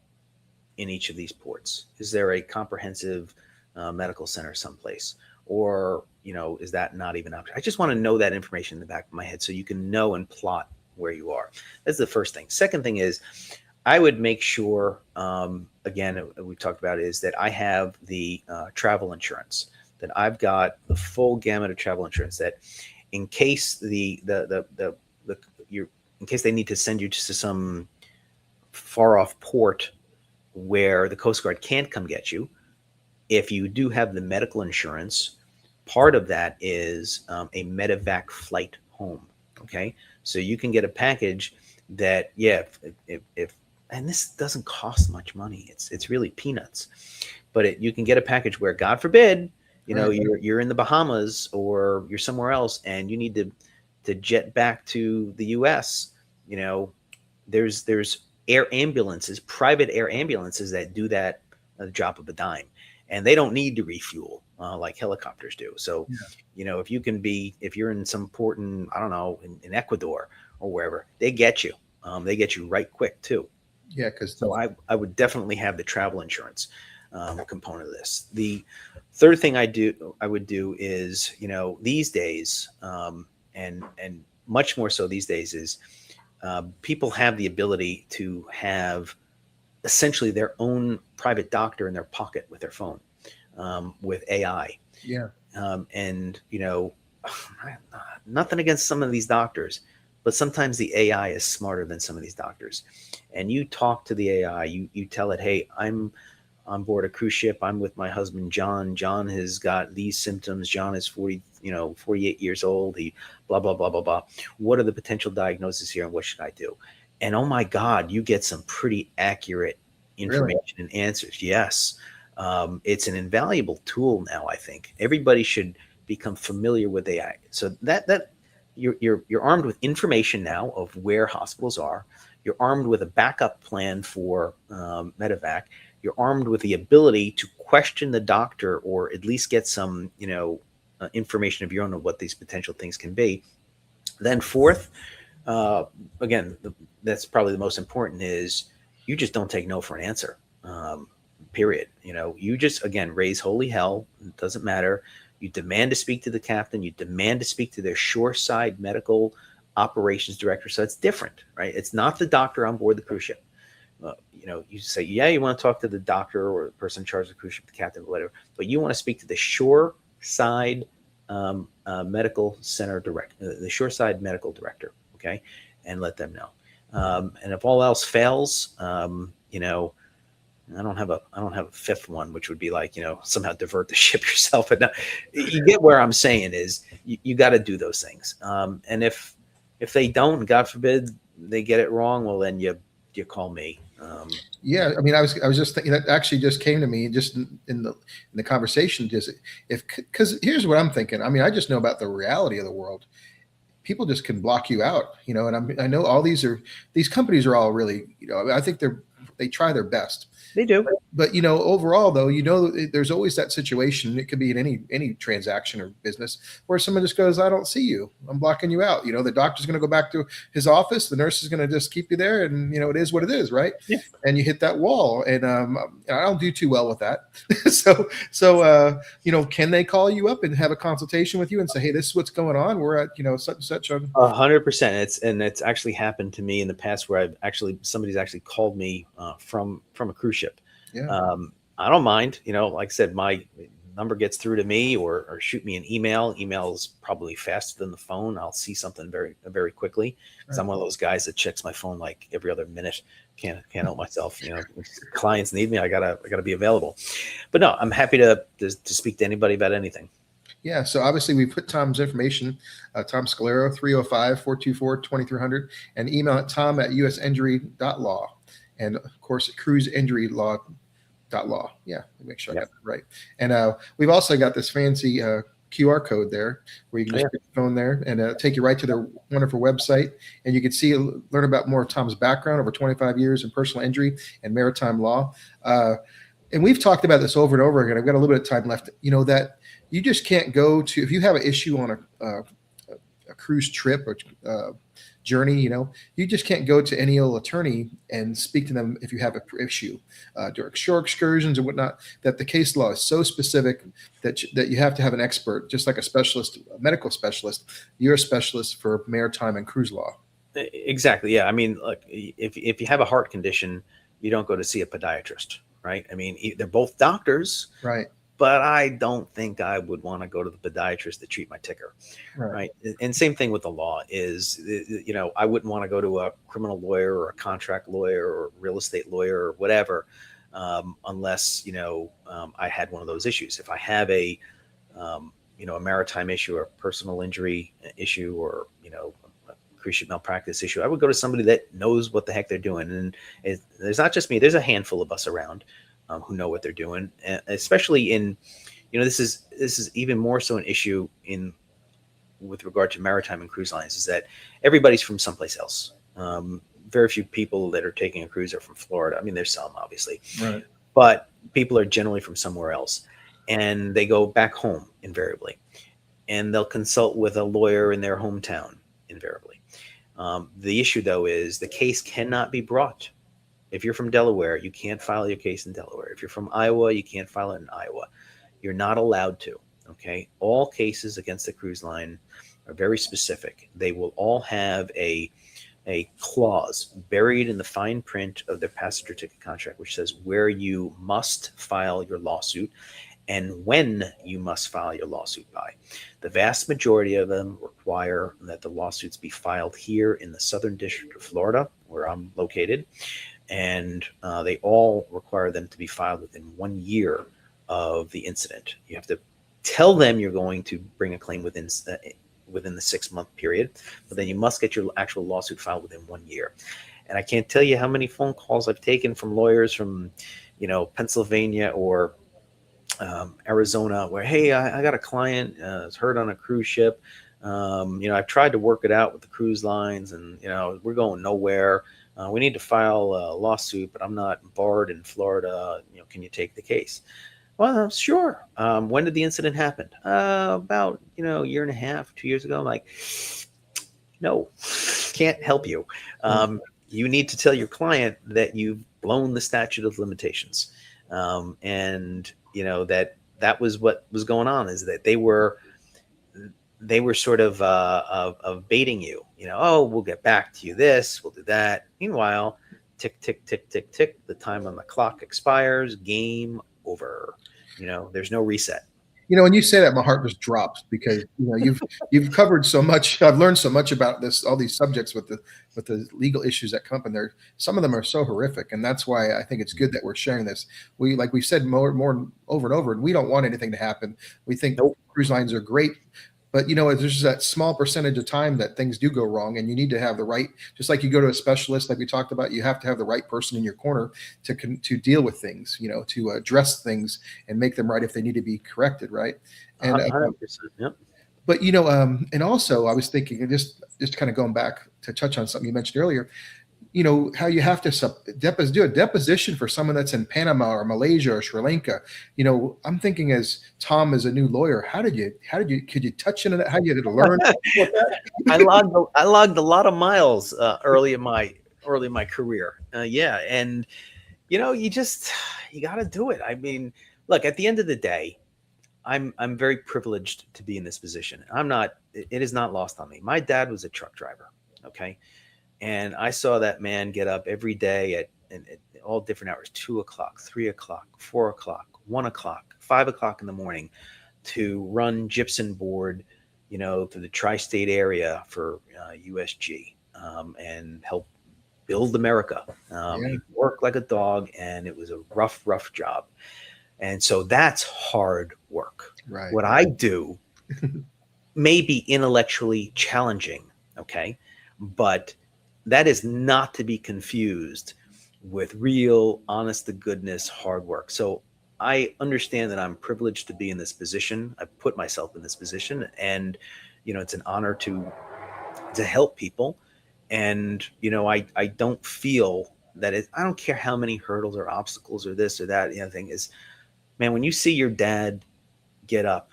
C: in each of these ports? Is there a comprehensive medical center someplace? Or, is that not even up? I just want to know that information in the back of my head so you can know and plot where you are. That's the first thing. Second thing is, I would make sure, again, we talked about is that I have the travel insurance, that I've got the full gamut of travel insurance, that in case in case they need to send you to some far off port where the Coast Guard can't come get you, if you do have the medical insurance, part of that is a medevac flight home. Okay, so you can get a package that, if and this doesn't cost much money. It's really peanuts, but you can get a package where, God forbid, you're in the Bahamas or you're somewhere else and you need to jet back to the U.S. There's air ambulances, private air ambulances that do that at the drop of a dime, and they don't need to refuel like helicopters do. So, if you're in some port in, I don't know, in Ecuador or wherever, they get you. They get you right quick too.
B: Yeah, so
C: I would definitely have the travel insurance component of this. The third thing I would do is, these days, and much more so these days, is people have the ability to have essentially their own private doctor in their pocket with their phone, with AI.
B: Yeah.
C: And nothing against some of these doctors, but sometimes the AI is smarter than some of these doctors. And you talk to the AI, you tell it, hey, I'm on board a cruise ship. I'm with my husband, John. John has got these symptoms. John is 48 years old. He blah, blah, blah, blah, blah. What are the potential diagnoses here and what should I do? And oh my God, you get some pretty accurate information and answers. Yes. It's an invaluable tool now, I think. Everybody should become familiar with AI. So that you're armed with information now of where hospitals are. You're armed with a backup plan for medevac. You're armed with the ability to question the doctor or at least get some, information of your own of what these potential things can be. Then fourth, again, that's probably the most important, is you just don't take no for an answer. Period. You just, again, raise holy hell. It doesn't matter. You demand to speak to the captain. You demand to speak to their shoreside medical operations director. So it's different, right? It's not the doctor on board the cruise ship. You say, yeah, you want to talk to the doctor or the person in charge of the cruise ship, the captain, or whatever, but you want to speak to the shoreside medical center director, the shoreside medical director, okay, and let them know. And if all else fails, I don't have a fifth one, which would be like, somehow divert the ship yourself. But no, you get where I'm saying is you got to do those things. And if If they don't, God forbid they get it wrong, well, then you call me.
B: Yeah, I mean, I was just thinking that actually just came to me just in the conversation. Just if because here's what I'm thinking. I mean, I just know about the reality of the world. People just can block you out, and I know all these companies are all really, I think they try their best.
C: They do.
B: But overall though, there's always that situation. It could be in any transaction or business where someone just goes, I don't see you, I'm blocking you out. The doctor's going to go back to his office, the nurse is going to just keep you there, and it is what it is, right?
C: Yeah.
B: And you hit that wall, and I don't do too well with that. Can they call you up and have a consultation with you and say, hey, this is what's going on, we're at such and such on
C: 100%. It's actually happened to me in the past where somebody's actually called me from a cruise ship.
B: Yeah.
C: I don't mind, like I said, my number gets through to me, or shoot me an email. Email is probably faster than the phone. I'll see something very, very quickly, because I'm one of those guys that checks my phone like every other minute. Can't help myself. Clients need me, I gotta be available. But no, I'm happy to speak to anybody about anything.
B: Yeah, so obviously we put Tom's information, Tom Scalero, 305-424-2300, and email at tom@usinjury.law, and of course at cruiseinjurylaw.law. Yeah, make sure I got that right. And we've also got this fancy QR code there where you can just put your phone there and take you right to their wonderful website, and you can learn about more of Tom's background, over 25 years in personal injury and maritime law. And we've talked about this over and over again. I've got a little bit of time left. That you just can't go to, if you have an issue on a cruise trip or journey, you just can't go to any old attorney and speak to them if you have an issue during shore excursions and whatnot. That the case law is so specific that you have to have an expert, just like a specialist, a medical specialist. You're a specialist for maritime and cruise law.
C: Exactly. Yeah. I mean, look, if you have a heart condition, you don't go to see a podiatrist, right? I mean, they're both doctors,
B: right?
C: But I don't think I would want to go to the podiatrist to treat my ticker, right? And same thing with the law is, I wouldn't want to go to a criminal lawyer or a contract lawyer or real estate lawyer or whatever, unless, I had one of those issues. If I have a maritime issue or a personal injury issue or, a cruise ship malpractice issue, I would go to somebody that knows what the heck they're doing. And there's not just me, there's a handful of us around who know what they're doing, especially in, this is even more so an issue with regard to maritime and cruise lines, is that everybody's from someplace else. Very few people that are taking a cruise are from Florida. I mean, there's some obviously,
B: right,
C: but people are generally from somewhere else, and they go back home invariably, and they'll consult with a lawyer in their hometown invariably. The issue though is the case cannot be brought. If you're from Delaware, you can't file your case in Delaware. If you're from Iowa, you can't file it in Iowa. You're not allowed to, okay? All cases against the cruise line are very specific. They will all have a clause buried in the fine print of their passenger ticket contract, which says where you must file your lawsuit and when you must file your lawsuit by. The vast majority of them require that the lawsuits be filed here in the Southern District of Florida, where I'm located. And they all require them to be filed within 1 year of the incident. You have to tell them you're going to bring a claim within the 6-month period, but then you must get your actual lawsuit filed within 1 year. And I can't tell you how many phone calls I've taken from lawyers from, Pennsylvania or Arizona, where, hey, I got a client is hurt on a cruise ship. I've tried to work it out with the cruise lines, and we're going nowhere. We need to file a lawsuit, but I'm not barred in Florida. Can you take the case? Well, sure. When did the incident happen? About, a year and a half, 2 years ago. I'm like, no, can't help you. You need to tell your client that you've blown the statute of limitations. And that was what was going on, is that they were sort of baiting you, oh, we'll get back to you this, we'll do that. Meanwhile, tick, tick, tick, tick, tick, the time on the clock expires, game over. There's no reset.
B: When you say that, my heart just drops, because you've covered so much. I've learned so much about all these subjects with the legal issues that come, and some of them are so horrific, and that's why I think it's good that we're sharing this. We've said more over and over, and we don't want anything to happen. We think cruise lines are great But there's just that small percentage of time that things do go wrong, and you need to have the right. Just like you go to a specialist, like we talked about, you have to have the right person in your corner to deal with things, to address things and make them right if they need to be corrected, right? And
C: 100%. Yep.
B: but and also I was thinking, and just kind of going back to touch on something you mentioned earlier, how you have to do a deposition for someone that's in Panama or Malaysia or Sri Lanka. I'm thinking, as Tom is a new lawyer, could you touch into that? How you had to learn?
C: I logged a lot of miles early in my career. Yeah. And you got to do it. I mean, look, at the end of the day, I'm very privileged to be in this position. It is not lost on me. My dad was a truck driver. Okay. And I saw that man get up every day at all different hours, 2 o'clock, 3 o'clock, 4 o'clock, 1 o'clock, 5 o'clock in the morning to run gypsum board, through the tri-state area for USG and help build America. He worked like a dog, and it was a rough job. And so that's hard work.
B: Right.
C: What I do may be intellectually challenging, okay? But that is not to be confused with real, honest to goodness, hard work. So I understand that I'm privileged to be in this position. I put myself in this position, and it's an honor to help people. And I don't feel that I don't care how many hurdles or obstacles or this or that. Thing is, man, when you see your dad get up,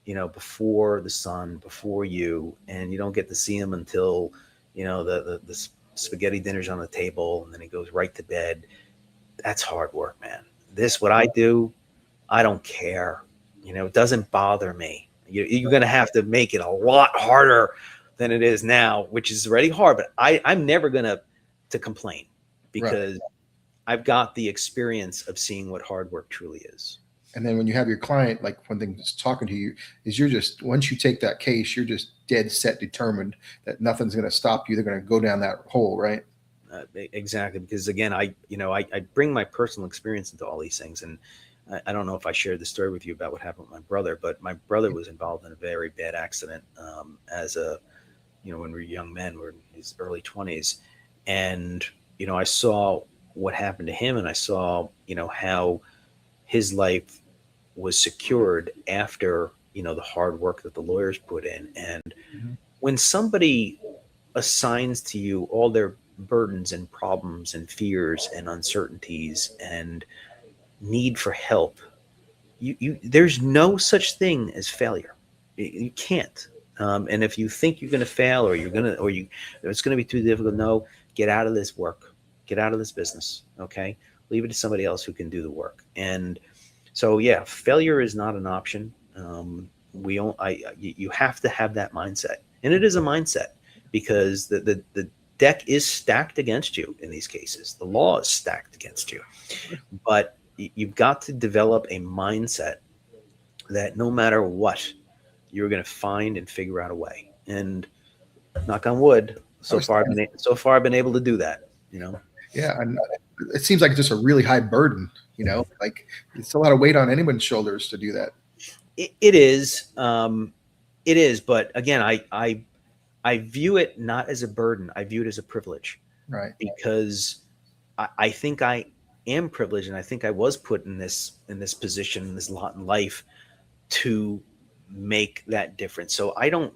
C: before the sun, before you, and you don't get to see him until the spaghetti dinner's on the table, and then he goes right to bed. That's hard work, man. What I do, I don't care. It doesn't bother me. You're going to have to make it a lot harder than it is now, which is already hard. But I'm never going to complain, because I've got the experience of seeing what hard work truly is.
B: And then when you have your client, like, one thing that's talking to you is, once you take that case, you're just dead set determined that nothing's going to stop you. They're going to go down that hole, right?
C: Exactly. Because again, I bring my personal experience into all these things. And I don't know if I shared the story with you about what happened with my brother, but my brother was involved in a very bad accident when we were young men, we're in his early 20s. And, I saw what happened to him, and I saw, how his life was secured after, the hard work that the lawyers put in. And when somebody assigns to you all their burdens and problems and fears and uncertainties and need for help, there's no such thing as failure. You can't. And if you think you're going to fail, or it's going to be too difficult, no, get out of this work, get out of this business. Okay. Leave it to somebody else who can do the work. And so, yeah, failure is not an option. You have to have that mindset, and it is a mindset, because the deck is stacked against you in these cases. The law is stacked against you, but you've got to develop a mindset that no matter what, you're going to find and figure out a way. And knock on wood, so far I've been able to do that.
B: Yeah, and it seems like it's just a really high burden. Like, it's a lot of weight on anyone's shoulders to do that.
C: It is. It is. But again, I view it not as a burden. I view it as a privilege.
B: Right.
C: Because I think I am privileged, and I think I was put in this position, in this lot in life, to make that difference. So I don't.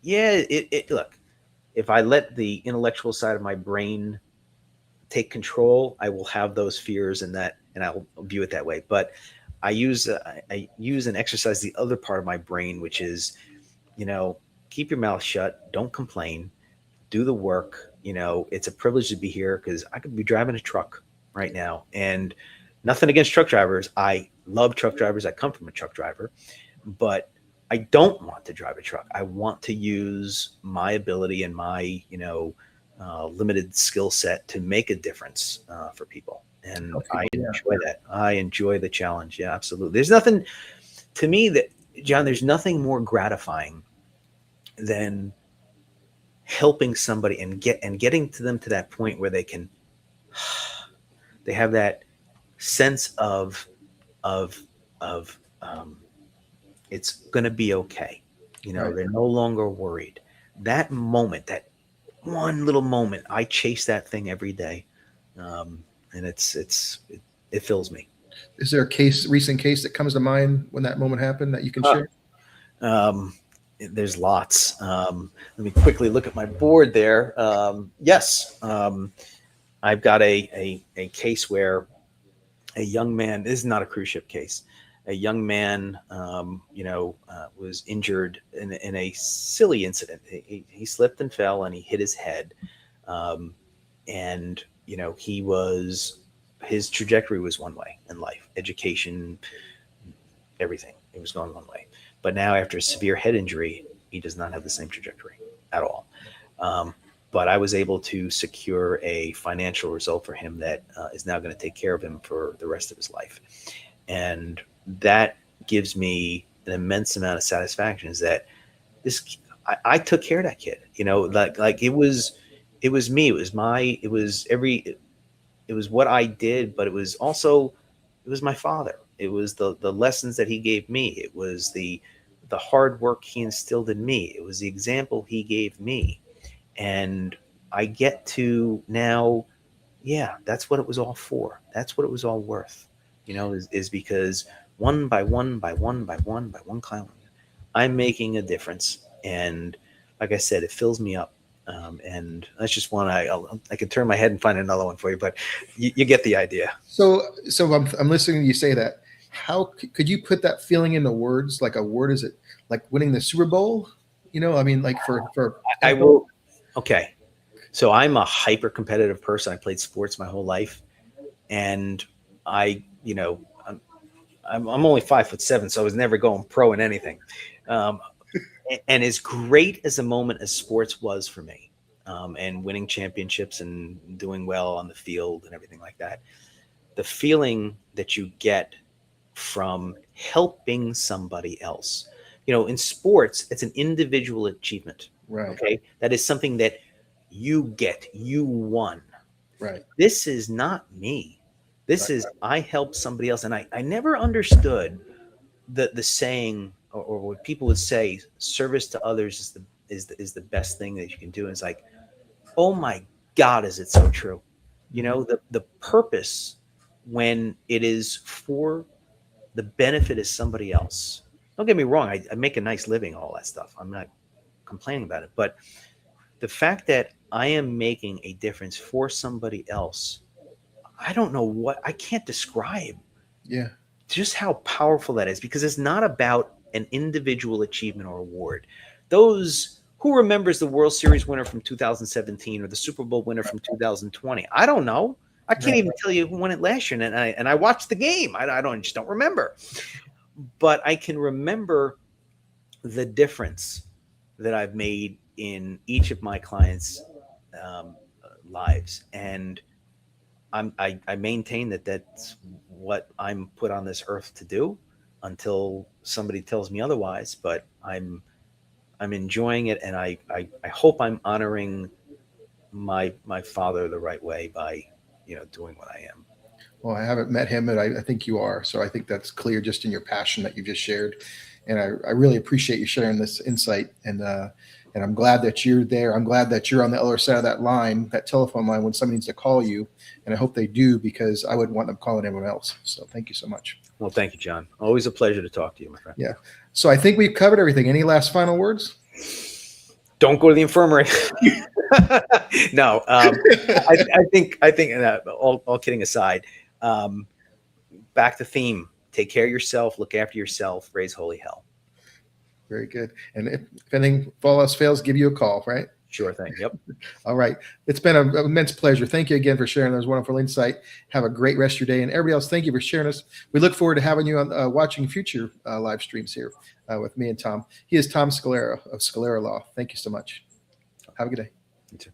C: Yeah. Look, if I let the intellectual side of my brain take control, I will have those fears and I'll view it that way. But I use and exercise the other part of my brain, which is, keep your mouth shut, don't complain, do the work. It's a privilege to be here, because I could be driving a truck right now, and nothing against truck drivers. I love truck drivers. I come from a truck driver, but I don't want to drive a truck. I want to use my ability and my, limited skill set to make a difference for people. And I enjoy that. I enjoy the challenge. Yeah, absolutely. There's nothing to me there's nothing more gratifying than helping somebody and getting to them to that point where they have that sense of it's going to be okay.
B: Right.
C: They're no longer worried. That moment, that one little moment, I chase that thing every day. And it fills me.
B: Is there a recent case that comes to mind when that moment happened that you can
C: Uh,
B: share?
C: Um, there's lots. Let me quickly look at my board there. Yes, I've got a case where a young man, this is not a cruise ship case, a young man, was injured in a silly incident. He slipped and fell and he hit his head. Um, and, his trajectory was one way in life, education, everything. It was going one way. But now, after a severe head injury, he does not have the same trajectory at all. Um, but I was able to secure a financial result for him that is now going to take care of him for the rest of his life. And that gives me an immense amount of satisfaction, is that I took care of that kid, like it was me, it was what I did, but it was my father. It was the lessons that he gave me. It was the hard work he instilled in me. It was the example he gave me. And I get to now, yeah, that's what it was all for. That's what it was all worth, is because one by one by one by one by one client, I'm making a difference. And like I said, it fills me up. And that's just one. I can turn my head and find another one for you, but you get the idea.
B: So I'm listening to you say that. How could you put that feeling into words? Like a word, is it like winning the Super Bowl? I mean, like for
C: I will. Okay. So I'm a hyper competitive person. I played sports my whole life, and I'm only 5'7", so I was never going pro in anything. And as great as a moment as sports was for me, and winning championships and doing well on the field and everything like that, the feeling that you get from helping somebody else, in sports, it's an individual achievement.
B: Right.
C: Okay. That is something that you won.
B: Right.
C: This is not me. This
B: Right.
C: is, I helped somebody else. And I never understood the saying, or what people would say, service to others is the best thing that you can do. And it's like, oh my God, is it so true? The purpose, when it is for the benefit of somebody else. Don't get me wrong. I make a nice living, all that stuff. I'm not complaining about it, but the fact that I am making a difference for somebody else, I don't know I can't describe
B: Yeah.
C: just how powerful that is, because it's not about an individual achievement or award. Who remembers the World Series winner from 2017 or the Super Bowl winner from 2020? I don't know. I can't even tell you who won it last year, and I watched the game. I just don't remember. But I can remember the difference that I've made in each of my clients' lives, and I maintain that that's what I'm put on this earth to do, until somebody tells me otherwise. But I'm enjoying it, and I hope I'm honoring my father the right way by doing what I am.
B: Well, I haven't met him, but I think you are. So I think that's clear just in your passion that you just shared. And I really appreciate you sharing this insight. And I'm glad that you're there. I'm glad that you're on the other side of that line, that telephone line, when somebody needs to call you. And I hope they do, because I wouldn't want them calling everyone else. So thank you so much.
C: Well, thank you, John. Always a pleasure to talk to you, my friend.
B: Yeah. So I think we've covered everything. Any last final words?
C: Don't go to the infirmary. No, I think all kidding aside, back to theme. Take care of yourself, look after yourself, raise holy hell.
B: Very good. And if anything, if all else fails, give you a call, right?
C: Sure thing. Yep.
B: All right. It's been an immense pleasure. Thank you again for sharing those wonderful insight. Have a great rest of your day. And everybody else, thank you for sharing us. We look forward to having you on watching future live streams here with me and Tom. He is Tom Scalera of Scalera Law. Thank you so much. Have a good day.
C: You too.